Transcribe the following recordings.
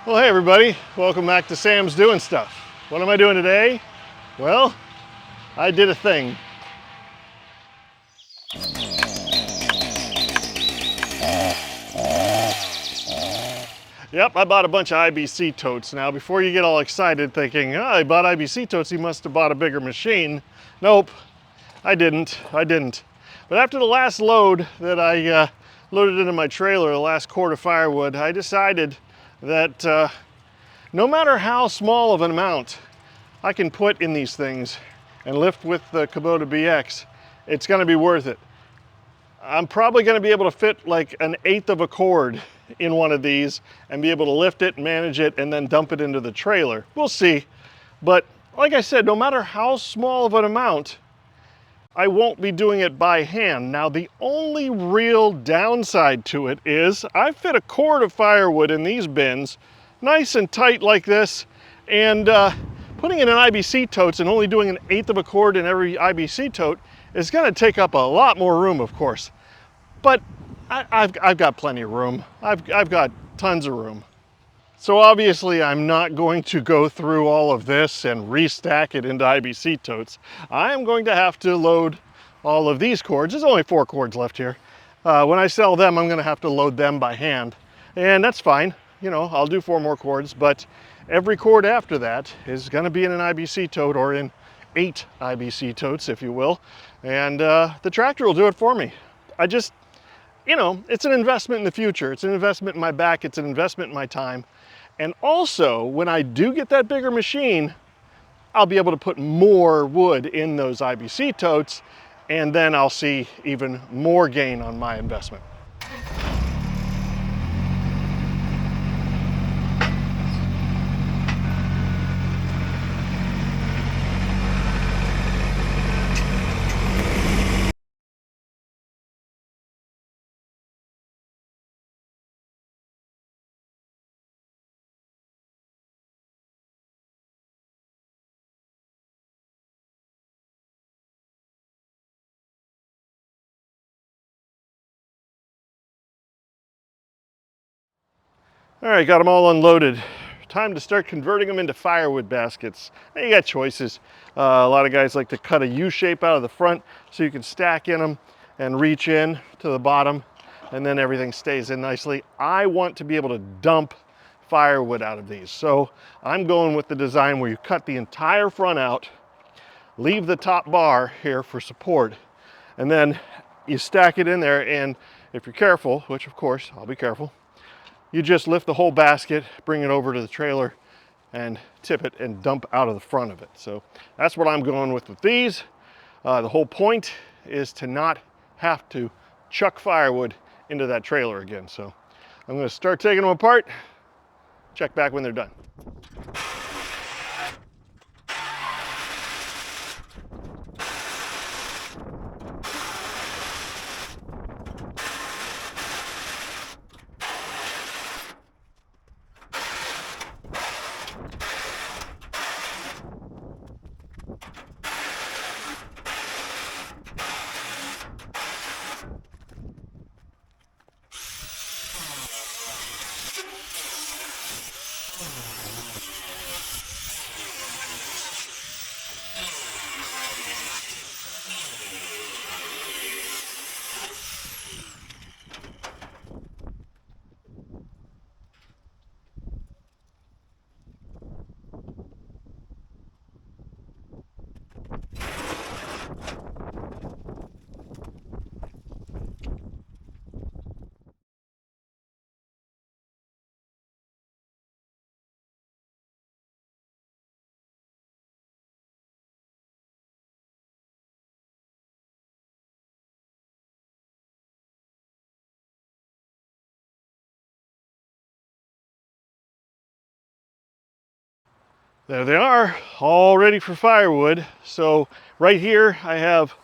Well, hey everybody, welcome back to Sam's Doing Stuff. What am I doing today? Well, I did a thing. Yep, I bought a bunch of IBC totes. Now, before you get all excited thinking, oh, I bought IBC totes, he must have bought a bigger machine. Nope, I didn't. But after the last load that I loaded into my trailer, the last cord of firewood, I decided that no matter how small of an amount I can put in these things and lift with the Kubota BX, it's gonna be worth it. I'm probably gonna be able to fit like 1/8 of a cord in one of these and be able to lift it, manage it, and then dump it into the trailer. We'll see. But like I said, no matter how small of an amount, I won't be doing it by hand. Now, the only real downside to it is I fit a cord of firewood in these bins, nice and tight like this, and putting in an IBC totes and only doing 1/8 of a cord in every IBC tote is gonna take up a lot more room, of course. But I've got plenty of room. I've got tons of room. So obviously I'm not going to go through all of this and restack it into IBC totes. I am going to have to load all of these cords. There's only 4 cords left here. When I sell them, I'm gonna have to load them by hand. And that's fine. You know, I'll do 4 more cords, but every cord after that is gonna be in an IBC tote, or in 8 IBC totes, if you will. And the tractor will do it for me. I just, you know, it's an investment in the future. It's an investment in my back. It's an investment in my time. And also, when I do get that bigger machine, I'll be able to put more wood in those IBC totes, and then I'll see even more gain on my investment. All right, got them all unloaded. Time to start converting them into firewood baskets. Now you got choices. A lot of guys like to cut a U shape out of the front so you can stack in them and reach in to the bottom, and then everything stays in nicely. I want to be able to dump firewood out of these. So I'm going with the design where you cut the entire front out, leave the top bar here for support, and then you stack it in there, and if you're careful, which of course I'll be careful, you just lift the whole basket, bring it over to the trailer, and tip it and dump out of the front of it. So that's what I'm going with these. The whole point is to not have to chuck firewood into that trailer again. So I'm going to start taking them apart, check back when they're done. There they are, all ready for firewood. So right here I have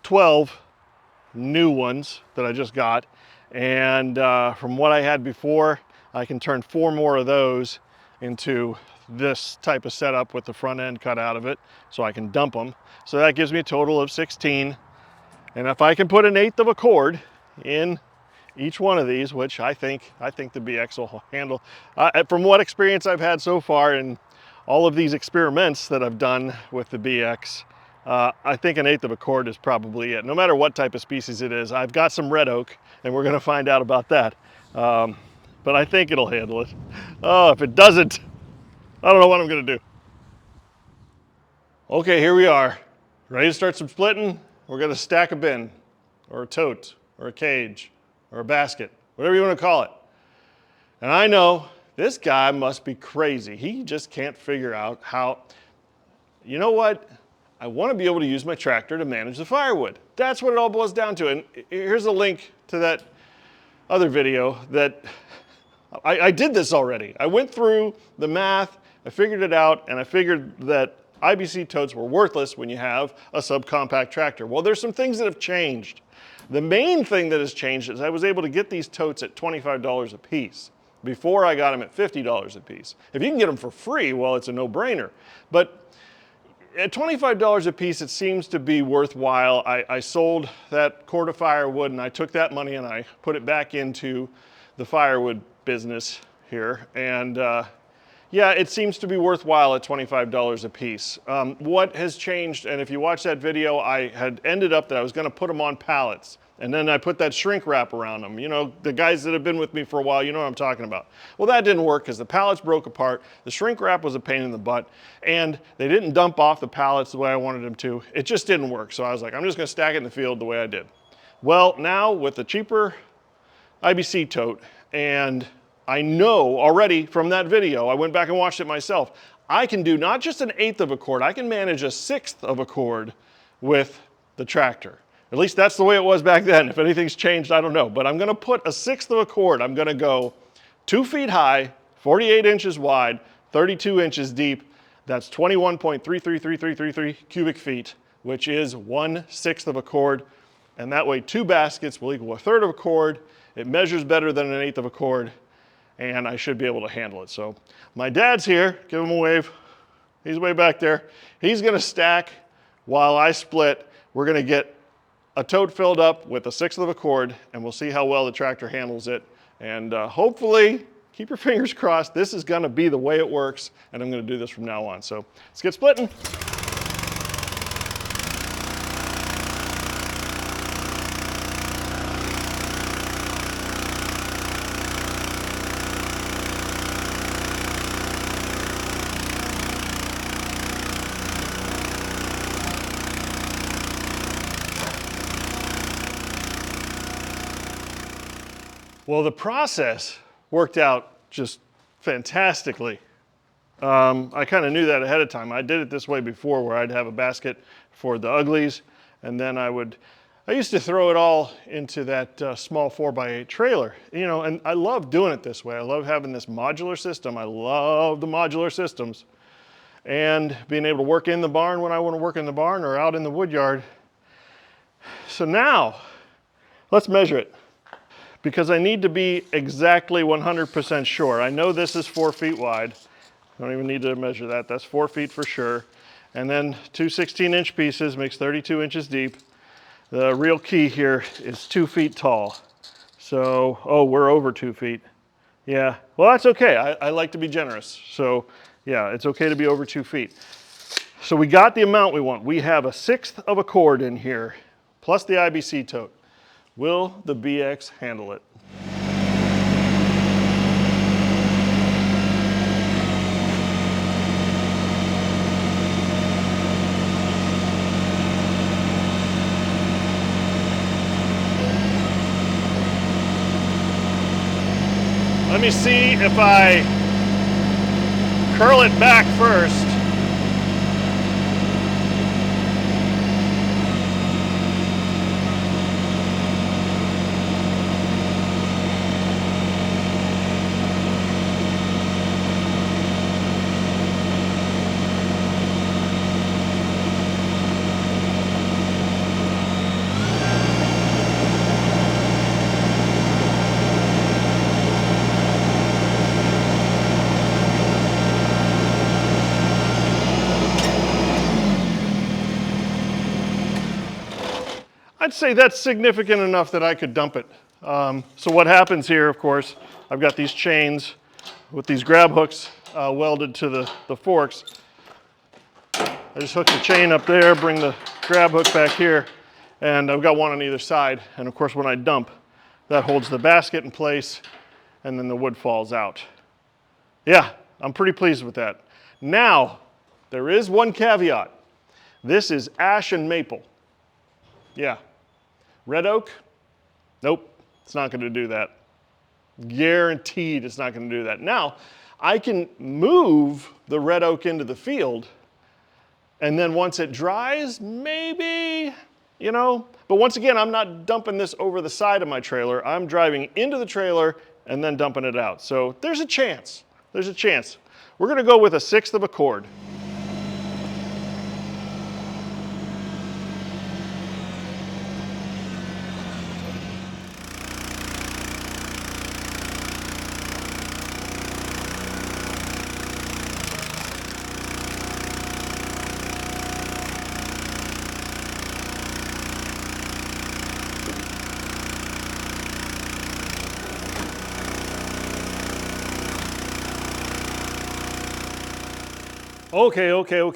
12 new ones that I just got. And from what I had before, I can turn 4 more of those into this type of setup with the front end cut out of it, so I can dump them. So that gives me a total of 16. And if I can put 1/8 of a cord in each one of these, which I think the BX will handle. From what experience I've had so far in all of these experiments that I've done with the BX, I think 1/8 of a cord is probably it. No matter what type of species it is. I've got some red oak, and we're going to find out about that. But I think it'll handle it. Oh, if it doesn't, I don't know what I'm going to do. Okay, here we are. Ready to start some splitting? We're going to stack a bin, or a tote, or a cage, or a basket, whatever you want to call it. And I know this guy must be crazy. He just can't figure out how. You know what? I want to be able to use my tractor to manage the firewood. That's what it all boils down to. And here's a link to that other video that I did this already. I went through the math, I figured it out, and I figured that IBC totes were worthless when you have a subcompact tractor. Well, there's some things that have changed. The main thing that has changed is I was able to get these totes at $25 a piece. Before I got them at $50 a piece. If you can get them for free, well, it's a no-brainer. But at $25 a piece, it seems to be worthwhile. I sold that cord of firewood, and I took that money and I put it back into the firewood business here. And yeah, it seems to be worthwhile at $25 a piece. What has changed, and if you watch that video, I had ended up that I was going to put them on pallets. And then I put that shrink wrap around them. You know, the guys that have been with me for a while, you know what I'm talking about. Well, that didn't work because the pallets broke apart. The shrink wrap was a pain in the butt. And they didn't dump off the pallets the way I wanted them to. It just didn't work. So I was like, I'm just going to stack it in the field the way I did. Well, now with the cheaper IBC tote, and I know already from that video, I went back and watched it myself, I can do not just 1/8 of a cord, I can manage 1/6 of a cord with the tractor. At least that's the way it was back then. If anything's changed, I don't know. But I'm going to put 1/6 of a cord. I'm going to go 2 feet high, 48 inches wide, 32 inches deep. That's 21.333333 cubic feet, which is 1/6 of a cord. And that way 2 baskets will equal 1/3 of a cord. It measures better than 1/8 of a cord, and I should be able to handle it. So my dad's here. Give him a wave. He's way back there. He's going to stack while I split. We're going to get a tote filled up with 1/6 of a cord, and we'll see how well the tractor handles it. And hopefully, keep your fingers crossed, this is gonna be the way it works, and I'm gonna do this from now on. So let's get splitting. Well, the process worked out just fantastically. I kind of knew that ahead of time. I did it this way before, where I'd have a basket for the uglies, and then I used to throw it all into that small 4x8 trailer, you know, and I love doing it this way. I love having this modular system. I love the modular systems, and being able to work in the barn when I want to work in the barn or out in the wood yard. So now, let's measure it, because I need to be exactly 100% sure. I know this is 4 feet wide. I don't even need to measure that. That's 4 feet for sure. And then 2 16-inch pieces makes 32 inches deep. The real key here is 2 feet tall. So, oh, we're over 2 feet. Yeah, well, that's okay. I like to be generous. So, yeah, it's okay to be over 2 feet. So we got the amount we want. We have 1/6 of a cord in here, plus the IBC tote. Will the BX handle it? Let me see if I curl it back first. I'd say that's significant enough that I could dump it. So what happens here, of course, I've got these chains with these grab hooks welded to the forks. I just hook the chain up there, bring the grab hook back here, and I've got one on either side. And of course, when I dump, that holds the basket in place, and then the wood falls out. Yeah, I'm pretty pleased with that. Now, there is one caveat. This is ash and maple. Yeah. Red oak? Nope, it's not gonna do that. Guaranteed it's not gonna do that. Now, I can move the red oak into the field, and then once it dries, maybe, you know, but once again, I'm not dumping this over the side of my trailer. I'm driving into the trailer and then dumping it out. So there's a chance, there's a chance. We're gonna go with 1/6 of a cord.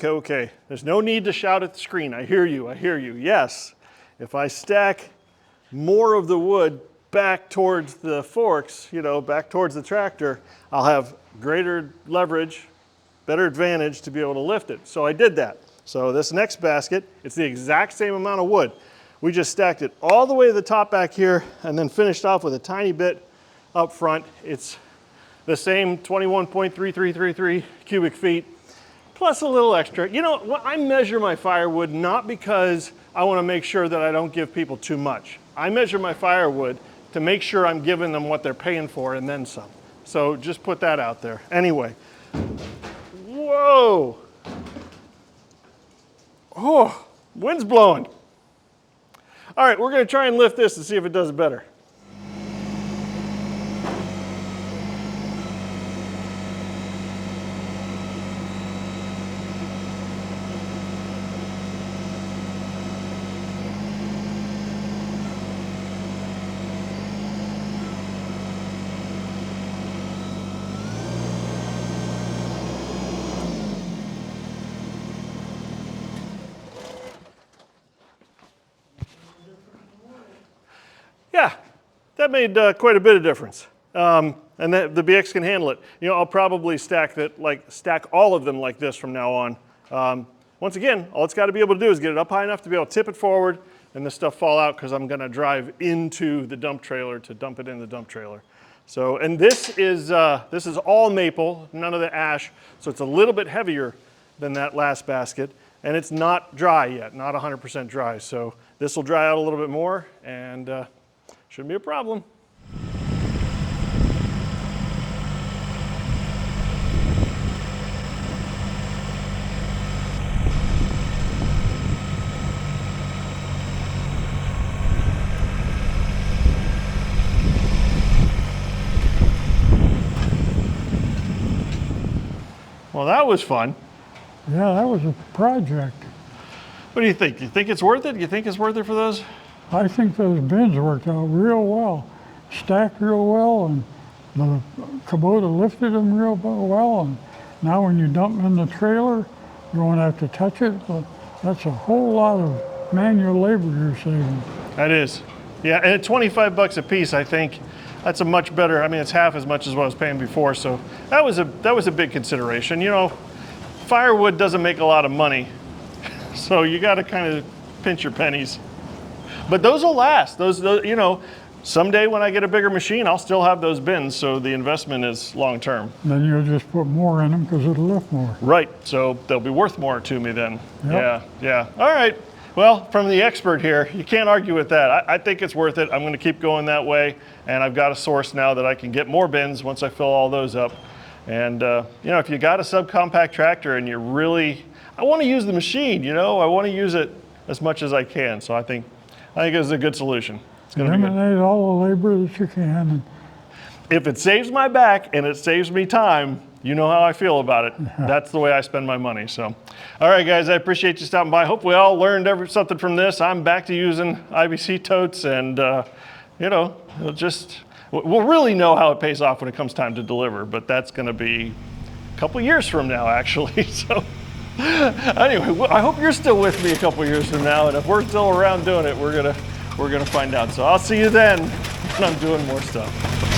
Okay. There's no need to shout at the screen. I hear you, I hear you. Yes, if I stack more of the wood back towards the forks, you know, back towards the tractor, I'll have greater leverage, better advantage to be able to lift it. So I did that. So this next basket, it's the exact same amount of wood. We just stacked it all the way to the top back here and then finished off with a tiny bit up front. It's the same 21.3333 cubic feet. Plus a little extra. You know, I measure my firewood not because I want to make sure that I don't give people too much. I measure my firewood to make sure I'm giving them what they're paying for and then some. So just put that out there. Anyway. Whoa. Oh, wind's blowing. All right, we're going to try and lift this and see if it does better. Yeah, that made quite a bit of difference. And the BX can handle it. You know, I'll probably stack all of them like this from now on. Once again, all it's got to be able to do is get it up high enough to be able to tip it forward and this stuff fall out because I'm going to drive into the dump trailer to dump it in the dump trailer. So, and this is all maple, none of the ash, so it's a little bit heavier than that last basket, and it's not dry yet, not 100% dry. So this will dry out a little bit more, and shouldn't be a problem. Well, that was fun. Yeah, that was a project. What do you think? Do you think it's worth it? Do you think it's worth it for those? I think those bins worked out real well, stacked real well, and the Kubota lifted them real well. And now when you dump them in the trailer, you won't have to touch it. But that's a whole lot of manual labor you're saving. That is. Yeah, and at 25 bucks a piece, I think that's a much better, I mean, it's half as much as what I was paying before. So that was a big consideration. You know, firewood doesn't make a lot of money. So you got to kind of pinch your pennies. But those will last. Those, you know, someday when I get a bigger machine, I'll still have those bins, so the investment is long term. Then you'll just put more in them because it'll lift more. Right, so they'll be worth more to me then. Yep. Yeah. All right, well, from the expert here, you can't argue with that. I think it's worth it. I'm gonna keep going that way, and I've got a source now that I can get more bins once I fill all those up. And you know, if you got a subcompact tractor and you're really, I wanna use the machine, you know, I wanna use it as much as I can, so I think it's a good solution. It's gonna be good. Eliminate all the labor that you can. And if it saves my back and it saves me time, you know how I feel about it. That's the way I spend my money. So, all right, guys, I appreciate you stopping by. Hope we all learned something from this. I'm back to using IBC Totes, and you know, we'll really know how it pays off when it comes time to deliver, but that's going to be a couple years from now, actually. So anyway, I hope you're still with me a couple years from now, and if we're still around doing it, we're gonna find out. So I'll see you then when I'm doing more stuff.